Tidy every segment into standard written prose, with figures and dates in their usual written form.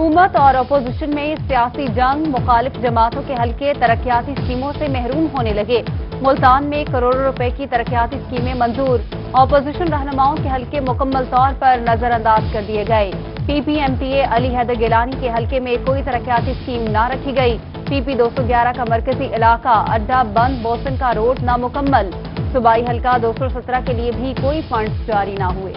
हुकूमत और अपोजिशन में सियासी जंग, मुखालिफ जमातों के हल्के तरक्याती स्कीमों से महरूम होने लगे। मुल्तान में करोड़ों रुपए की तरक्याती स्कीमें मंजूर, अपोजिशन रहनुमाओं के हल्के मुकम्मल तौर पर नजरअंदाज कर दिए गए। पीपीएमटीए अली हैदर गिलानी के हल्के में कोई तरक्याती स्कीम न रखी गई। पीपी 211 का मरकजी इलाका अड्डा बंद, बोसन का रोड नामुकम्मल। सूबाई हल्का 217 के लिए भी कोई फंड्स जारी न हुए।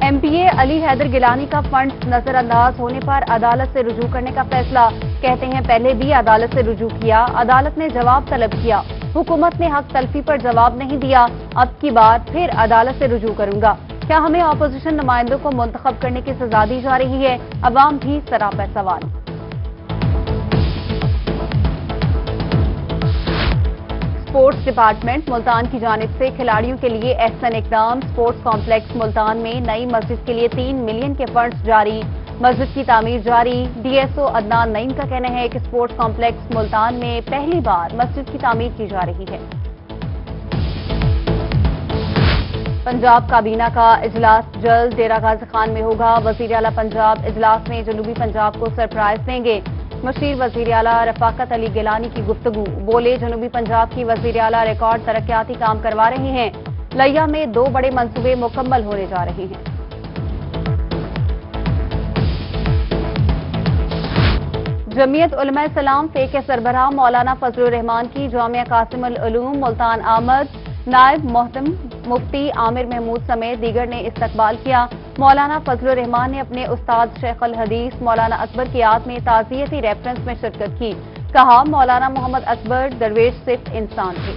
एमपीए अली हैदर गिलानी का फंड्स नजरअंदाज होने पर अदालत से रुजू करने का फैसला। कहते हैं पहले भी अदालत से रुजू किया, अदालत ने जवाब तलब किया, हुकूमत ने हक तलफी पर जवाब नहीं दिया, अब की बार फिर अदालत से रुजू करूंगा। क्या हमें अपोजिशन नुमाइंदों को मुंतखब करने की सजा दी जा रही है? अवाम भी सरापर सवाल। स्पोर्ट्स डिपार्टमेंट मुल्तान की जानिब से खिलाड़ियों के लिए एहसन इकदाम। स्पोर्ट्स कॉम्प्लेक्स मुल्तान में नई मस्जिद के लिए 3 मिलियन के फंड्स जारी, मस्जिद की तामीर जारी। डीएसओ अदनान नईम का कहना है कि स्पोर्ट्स कॉम्प्लेक्स मुल्तान में पहली बार मस्जिद की तामीर की जा रही है। पंजाब काबीना का इजलास जल्द डेरा गाजी खान में होगा। वजीर आला पंजाब इजलास में जनूबी पंजाब को सरप्राइज देंगे। मशीर वजीर आला रफाकत अली गिलानी की गुफ्तगू, बोले जनूबी पंजाब की वजीर आला रिकॉर्ड तरक्याती काम करवा रहे हैं। लिया में 2 बड़े मंसूबे मुकम्मल होने जा रहे हैं। जमीयत उलमा इस्लाम फे के सरबराह मौलाना फजलुर रहमान की जामिया कासिम उल उलूम मुल्तान आमद। नायब मोहतम मुफ्ती आमिर महमूद समेत दीगर ने इस्तकबाल किया। मौलाना फजलुर रहमान ने अपने उस्ताद शेख अल हदीस मौलाना अकबर की याद में ताज़ियती रेफरेंस में शिरकत की। कहा मौलाना मोहम्मद अकबर दरवेश सिर्फ इंसान थे।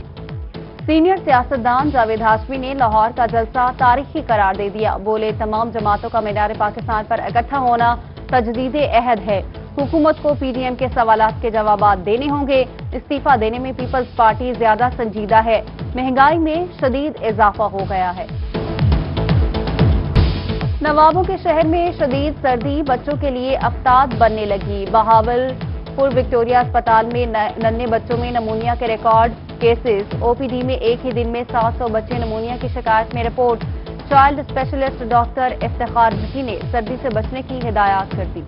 सीनियर सियासतदान जावेद हाशमी ने लाहौर का जलसा तारीखी करार दे दिया। बोले तमाम जमातों का मीनार पाकिस्तान पर इकट्ठा होना तजदीद अहद है। हुकूमत को पीडीएम के सवालात के जवाबात देने होंगे। इस्तीफा देने में पीपल्स पार्टी ज्यादा संजीदा है। महंगाई में शदीद इजाफा हो गया है। नवाबों के शहर में शदीद सर्दी बच्चों के लिए अफ्ताब बनने लगी। बहावलपुर विक्टोरिया अस्पताल में नन्हे बच्चों में नमूनिया के रिकॉर्ड केसेस। ओपीडी में एक ही दिन में 700 बच्चे नमूनिया की शिकायत में report. Child specialist doctor Iftikhar Bhatti ने सर्दी से बचने की हिदायत कर दी।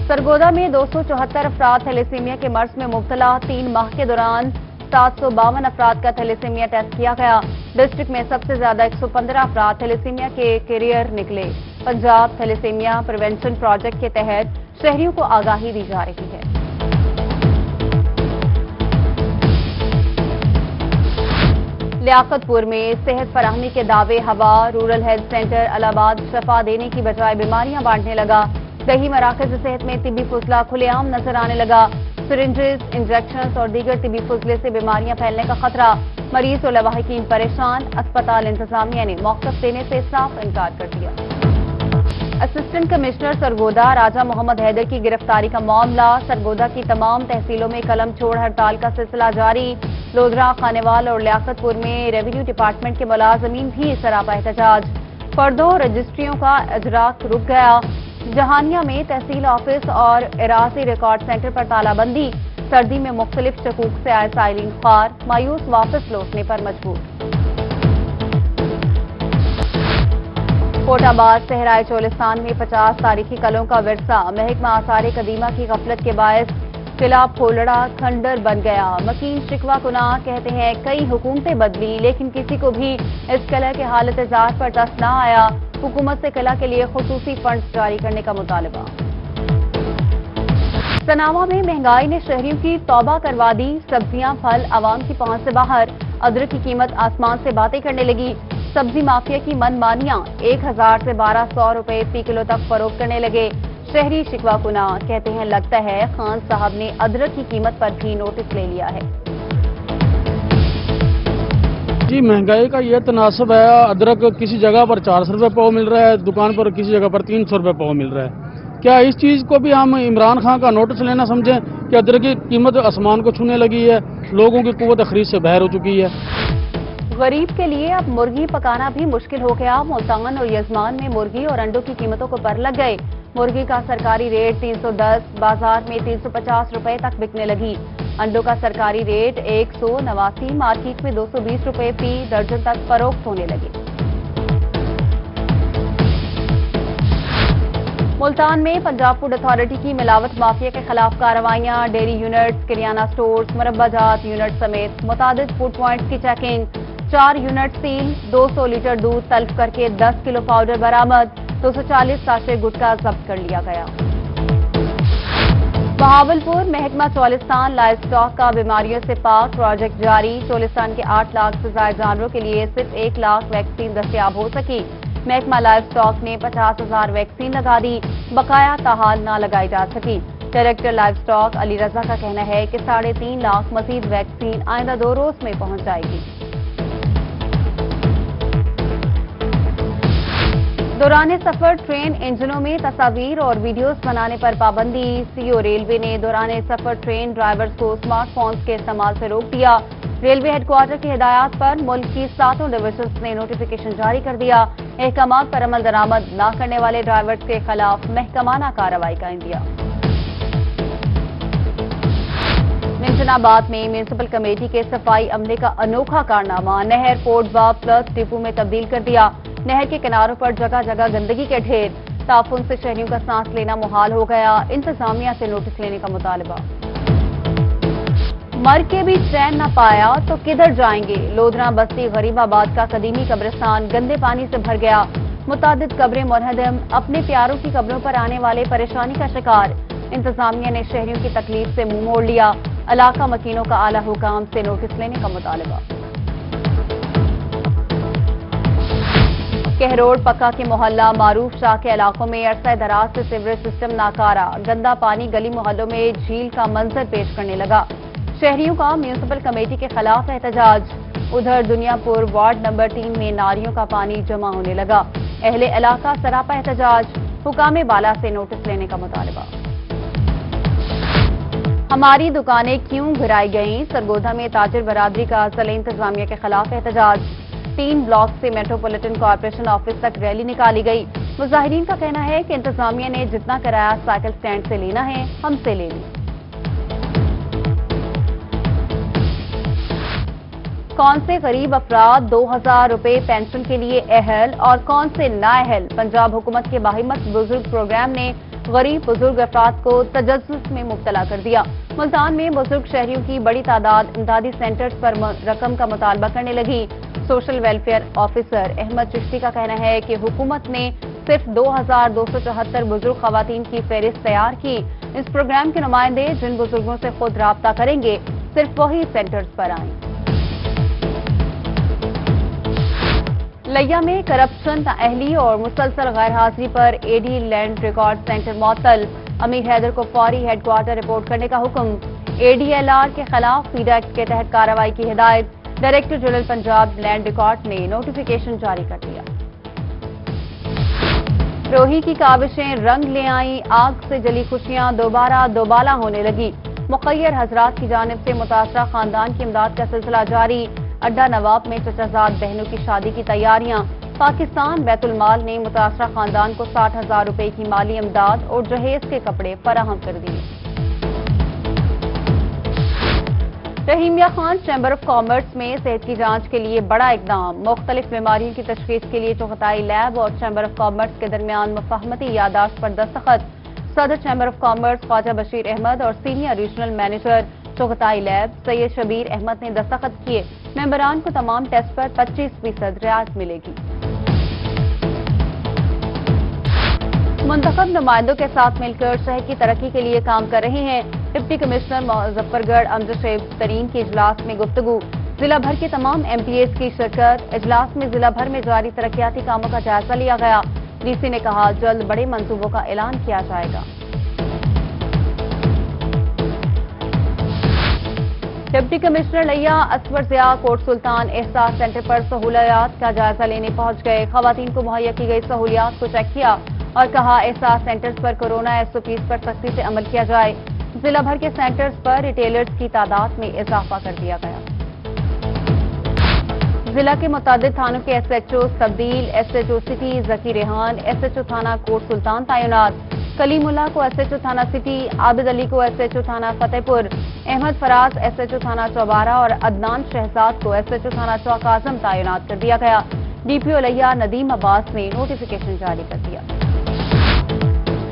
सरगोदा में 274 अफराद थैलेसीमिया के मर्ज में मुब्तला। 3 माह के दौरान 752 अफराद का थैलेसीमिया टेस्ट किया गया। डिस्ट्रिक्ट में सबसे ज्यादा 115 अफराद थैलेसीमिया के कैरियर निकले। पंजाब थैलेसीमिया प्रिवेंशन प्रोजेक्ट के तहत शहरियों को आगाही दी जा रही है। लियाकतपुर में सेहत फराहमी के दावे हवा। रूरल हेल्थ सेंटर अलाहाबाद शफा देने की बजाय बीमारियां बांटने लगा। दही मराकज सेहत में तिबी फुजला खुलेआम नजर आने लगा। सिरिंजेस, इंजेक्शन और दीगर तिबी फुजले से बीमारियां फैलने का खतरा। मरीज और लवाहिकीन परेशान। अस्पताल इंतजामिया ने मौक़िफ़ देने से साफ इनकार कर दिया। असिस्टेंट कमिश्नर सरगोदा राजा मोहम्मद हैदर की गिरफ्तारी का मामला। सरगोदा की तमाम तहसीलों में कलम छोड़ हड़ताल का सिलसिला जारी। लोधरा, खानेवाल और लियाकतपुर में रेवेन्यू डिपार्टमेंट के मुलाजमीन भी सरापा एहतजाज। फर्दों रजिस्ट्रियों का इजराक रुक गया। जहानिया में तहसील ऑफिस और इरासी रिकॉर्ड सेंटर पर तालाबंदी। सर्दी में मुख्तलिफ शकूक से आए साइलिन ख्वार, मायूस वापस लौटने पर मजबूर। कोटाबाद सहराए चोलिस्तान में 50 तारीखी कलों का विरसा। महकमा आसार कदीमा की गफलत के बायस किला फोलड़ा खंडर बन गया। मकीन शिकवा कुना कहते हैं कई हुकूमतें बदली लेकिन किसी को भी इस किला के हालत जार पर दस्त न आया। हुकूमत से किला के लिए खुसूसी फंड्स जारी करने का मुतालबा। सनावा में महंगाई ने शहरियों की तौबा करवा दी। सब्जियां फल आवाम की पहुंच से बाहर। अदरक की कीमत आसमान से बातें करने लगी। सब्जी माफिया की मनमानियां 1000 से 1200 रुपए फी किलो तक फरोख्त करने लगे। शहरी शिकवा कुना कहते हैं लगता है खान साहब ने अदरक की कीमत पर भी नोटिस ले लिया है। जी महंगाई का ये तनासब है। अदरक किसी जगह पर 400 रुपये पाव मिल रहा है, दुकान पर किसी जगह पर 300 रुपये पाव मिल रहा है। क्या इस चीज़ को भी हम इमरान खान का नोटिस लेना समझें कि अदरक की कीमत आसमान को छूने लगी है, लोगों की कुव्वत खरीद से बाहर हो चुकी है। गरीब के लिए अब मुर्गी पकाना भी मुश्किल हो गया। मुल्तान और यजमान में मुर्गी और अंडों की कीमतों को पर लग गए। मुर्गी का सरकारी रेट 310, बाजार में 350 रुपए तक बिकने लगी। अंडों का सरकारी रेट 189, मार्केट में 220 रुपए फी दर्जन तक फरोख्त होने लगे। ملتان میں پنجاب فوڈ اتھارٹی کی ملاوٹ مافیا کے خلاف کارروائیاں، ڈیری یونٹس، کریانہ سٹورز، مربع جات یونٹ سمیت متعدد فوڈ پوائنٹس کی چیکنگ، 4 یونٹ سیل، 200 لیٹر دودھ تلف کر کے 10 کلو پاؤڈر برآمد، 240 ساشے گٹکا ضبط کر لیا گیا۔ بہاولپور محکمہ چولستان لائف سٹاک کا بیماریوں سے پاک پروجیکٹ جاری، چولستان کے 8 لاکھ سے زائد جانوروں کے لیے صرف 1 لاکھ ویکسین دستیاب ہو سکی۔ محکمہ لائف سٹاک نے 50,000 ویکسین لگا دی، بقایا تاحال نہ لگائی جا سکی۔ Director life stock Ali Raza کا کہنا ہے کہ 3.5 لاکھ مزید ویکسین آئندہ 2 روز میں پہنچ جائے گی۔ دوران سفر ٹرین انجنوں میں تصاویر اور ویڈیوز بنانے پر پابندی، سی او ریلوے نے دوران سفر ٹرین ڈرائیورز کو اسمارٹ فونز کے استعمال سے روک دیا۔ ریلوے ہیڈ کوارٹر کی ہدایات پر ملک کی 7 ڈویژنز نے نوٹیفیکیشن جاری کر دیا۔ احکامات پر عمل درآمد نہ کرنے والے ڈرائیورز کے خلاف محکمانہ کارروائی کا عندیہ۔ منشن آباد میں میونسپل کمیٹی کے صفائی عملے کا انوکھا کارنامہ، نہر پورٹ با پلس ڈپو میں تبدیل کر دیا۔ نہر کے کناروں پر جگہ جگہ گندگی کے ڈھیر، تعفن سے شہریوں کا سانس لینا محال ہو گیا، انتظامیہ سے نوٹس لینے کا مطالبہ۔ مر کے بھی چین نہ پایا تو کدھر جائیں گے، لودھنا بستی غریب آباد کا قدیمی قبرستان گندے پانی سے بھر گیا، متعدد قبریں منہدم، اپنے پیاروں کی قبروں پر آنے والے پریشانی کا شکار، انتظامیہ نے شہریوں کی تکلیف سے منہ موڑ لیا، علاقہ مکینوں کا اعلی حکام سے نوٹس لینے کا مطالبہ۔ کہروڑ پکا کے محلہ معروف شاہ کے علاقوں میں عرصہ دراز سے سیوریج سسٹم ناکارہ، گندا پانی گلی محلوں میں جھیل کا منظر پیش کرنے لگا، شہریوں کا میونسپل کمیٹی کے خلاف احتجاج۔ ادھر دنیا پور وارڈ نمبر 3 میں نالیوں کا پانی جمع ہونے لگا، اہل علاقہ سراپا احتجاج، حکام بالا سے نوٹس لینے کا مطالبہ۔ ہماری دکانیں کیوں گرائی گئیں، سرگودھا میں تاجر برادری کا ضلع انتظامیہ کے خلاف احتجاج، 3 بلاک سے میٹروپولیٹن کارپوریشن آفس تک ریلی نکالی گئی، مظاہرین کا کہنا ہے کہ انتظامیہ نے جتنا کرایہ سائیکل سٹینڈ سے لینا ہے ہم سے لے لیں۔ کون سے غریب افراد 2,000 روپے پینشن کے لیے اہل اور کون سے نااہل، پنجاب حکومت کے باہمت بزرگ پروگرام نے غریب بزرگ افراد کو تجسس میں مبتلا کر دیا۔ ملتان میں بزرگ شہریوں کی بڑی تعداد امدادی سینٹرز پر رقم کا مطالبہ کرنے لگی۔ Social welfare officer Ahmed Chishti کا کہنا ہے کہ حکومت نے صرف 2,274 بزرگ خواتین کی فہرست تیار کی، اس پروگرام کے نمائندے جن بزرگوں سے خود رابطہ کریں گے صرف وہی سینٹرز پر آئیں۔ لیا میں کرپشن، نااہلی اور مسلسل غیر حاضری پر اے ڈی لینڈ ریکارڈ سینٹر معطل، امیر حیدر کو فوری ہیڈ کوارٹر رپورٹ کرنے کا حکم، اے ڈی ایل آر کے خلاف فیڈ ایکٹ کے تحت کارروائی کی ہدایت، director general Punjab land record نے نوٹیفیکیشن جاری کر دیا۔ روہی کی کاوشیں رنگ لے آئیں، آگ سے جلی خوشیاں دوبارہ دوبالا ہونے لگی، مخیر حضرات کی جانب سے متاثرہ خاندان کی امداد کا سلسلہ جاری، اڈا نواب میں چچا زاد بہنوں کی شادی کی تیاریاں، پاکستان بیت المال نے متاثرہ خاندان کو 60,000 روپے کی مالی امداد اور جہیز کے کپڑے فراہم کر دیے۔ Rahimia Khan chamber of commerce میں صحت کی جانچ کے لیے بڑا اقدام، مختلف بیماریوں کی تشخیص کے لیے چغتائی لیب اور چیمبر آف کامرس کے درمیان مفاہمتی یادداشت پر دستخط، صدر chamber of commerce Khawaja Bashir Ahmed اور senior regional manager Chughtai lab Syed Shabbir Ahmed نے دستخط کیے، ممبران کو تمام ٹیسٹ پر 25% رعایت ملے گی۔ منتخب نمائندوں کے ساتھ مل کر شہر کی ترقی کے لیے کام کر رہے ہیں، ڈپٹی کمشنر مظفر گڑھ امجد شیخ ترین کی اجلاس میں گفتگو، ضلع بھر کے تمام ایم پی ایز کی شرکت، اجلاس میں ضلع بھر میں جاری ترقیاتی کاموں کا جائزہ لیا گیا، ڈی سی نے کہا جلد بڑے منصوبوں کا اعلان کیا جائے گا۔ ڈپٹی کمشنر لیا اسور ضیاء کوٹ سلطان احساس سینٹر پر سہولیات کا جائزہ لینے پہنچ گئے، خواتین کو مہیا کی گئی سہولیات کو چیک کیا اور کہا احساس سینٹرز پر کورونا ایس او پیز پر سختی سے عمل کیا جائے، ضلع بھر کے سینٹرز پر ریٹیلرز کی تعداد میں اضافہ کر دیا گیا۔ ضلع کے متعدد تھانوں کے ایس ایچ اوز تبدیل، ایس ایچ او سٹی ذکی ریحان ایس ایچ او تھانہ کوٹ سلطان تعینات، کلیم اللہ کو ایس ایچ او تھانہ سٹی، عابد علی کو ایس ایچ او تھانہ فتح پور، احمد فراز ایس ایچ او تھانہ چوبارہ اور عدنان شہزاد کو ایس ایچ او تھانہ چوک اعظم تعینات کر دیا گیا، ڈی پی او لیا ندیم عباس نے نوٹیفیکیشن جاری کر دیا۔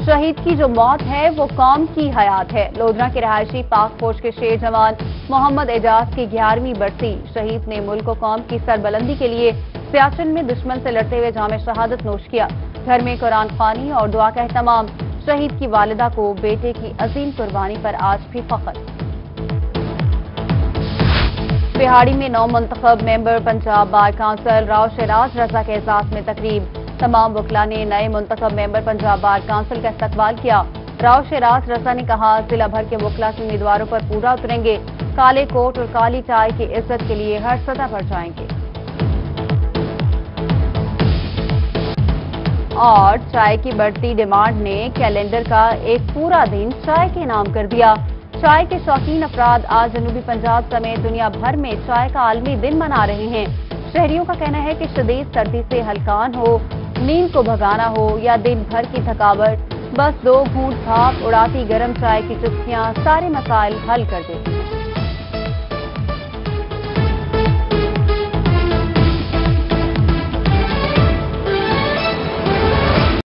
शहीद की जो मौत है वो कौम की हयात है। लोधरा के रहायशी पाक फौज के शेर जवान मोहम्मद एजाज की 11वीं बरसी। शहीद ने मुल्क और कौम की सरबलंदी के लिए सियाचिन में दुश्मन से लड़ते हुए जाम शहादत नोश किया। घर में कुरान ख्वानी और दुआ का एहतमाम। शहीद की वालिदा को बेटे की अजीम कुर्बानी पर आज भी फख्र। बिहाड़ी में नौ मुंतखब member Punjab bar council Rao Shiraz Raza के एजाज में तकरीब। तमाम वकला ने नए मुंतखब मेंबर पंजाब बार काउंसिल का इस्तकबाल किया। राव शिराज रजा ने कहा, जिला भर के वकला के उम्मीदवारों पर पूरा उतरेंगे। काले कोट और काली चाय की इज्जत के लिए हर सतह पर जाएंगे। और चाय की बढ़ती डिमांड ने कैलेंडर का एक पूरा दिन चाय के नाम कर दिया। चाय के शौकीन अफराद आज जनूबी पंजाब समेत दुनिया भर में चाय का आलमी दिन मना रहे हैं। शहरियों का कहना है कि शदीद सर्दी से हलकान हो, नींद को भगाना हो या दिन भर की थकावट, बस 2 घूंट भाप उड़ाती गर्म चाय की चुस्कियां सारे मसाइल हल कर देती हैं।